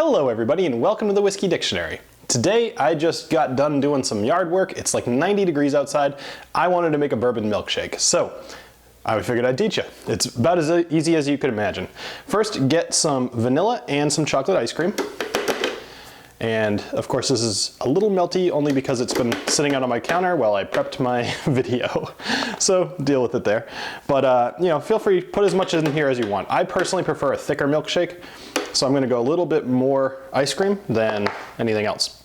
Hello everybody and welcome to the Whiskey Dictionary. Today I just got done doing some yard work. It's like 90 degrees outside. I wanted to make a bourbon milkshake, so I figured I'd teach you. It's about as easy as you could imagine. First, get some vanilla and some chocolate ice cream. And of course this is a little melty only because it's been sitting out on my counter while I prepped my video. So deal with it there. But you know, feel free to put as much in here as you want. I personally prefer a thicker milkshake, so I'm gonna go a little bit more ice cream than anything else.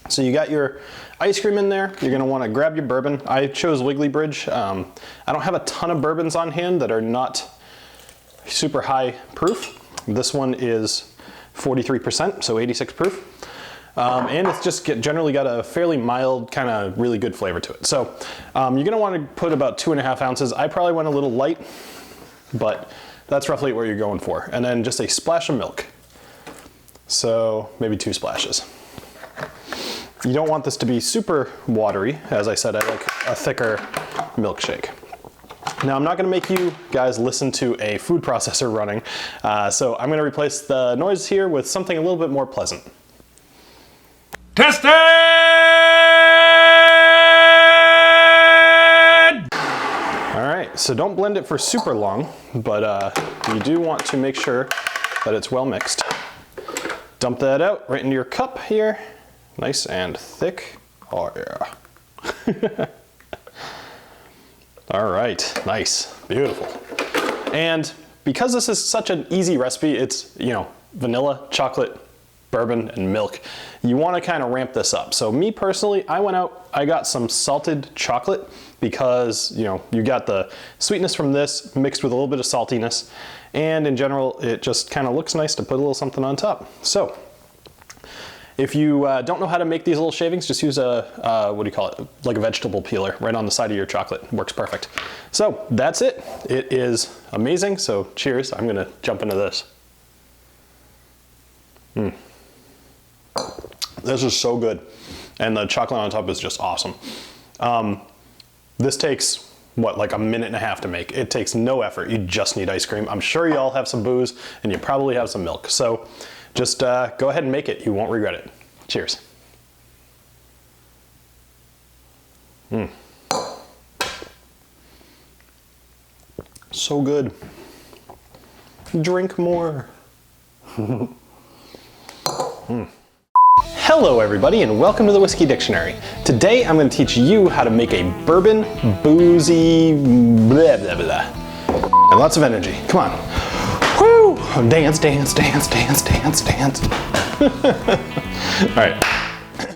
So you got your ice cream in there. You're gonna wanna grab your bourbon. I chose Wiggly Bridge. I don't have a ton of bourbons on hand that are not super high proof. This one is 43%, so 86 proof. And it's just generally got a fairly mild, kind of really good flavor to it. So you're gonna wanna put about 2.5 ounces. I probably went a little light, but that's roughly what you're going for. And then just a splash of milk. So maybe 2 splashes. You don't want this to be super watery. As I said, I like a thicker milkshake. Now I'm not gonna make you guys listen to a food processor running, so I'm gonna replace the noise here with something a little bit more pleasant. Tested! All right, so don't blend it for super long, but you do want to make sure that it's well mixed. Dump that out right into your cup here. Nice and thick. Oh yeah. All right, nice, beautiful. And because this is such an easy recipe, it's, you know, vanilla, chocolate, bourbon, and milk. You want to kind of ramp this up. So me personally, I went out, I got some salted chocolate because, you know, you got the sweetness from this mixed with a little bit of saltiness. And in general, it just kind of looks nice to put a little something on top. So if you don't know how to make these little shavings, just use a, what do you call it? Like a vegetable peeler right on the side of your chocolate. It works perfect. So that's it. It is amazing. So cheers. I'm going to jump into this. This is so good. And the chocolate on top is just awesome. This takes, what, like a minute and a half to make. It takes no effort. You just need ice cream. I'm sure you all have some booze and you probably have some milk. So just go ahead and make it. You won't regret it. Cheers. So good. Drink more. Hello everybody and welcome to the Whiskey Dictionary. Today I'm going to teach you how to make a bourbon boozy blah blah blah. And lots of energy. Come on. Woo! Dance, dance, dance, dance, dance, dance. All right.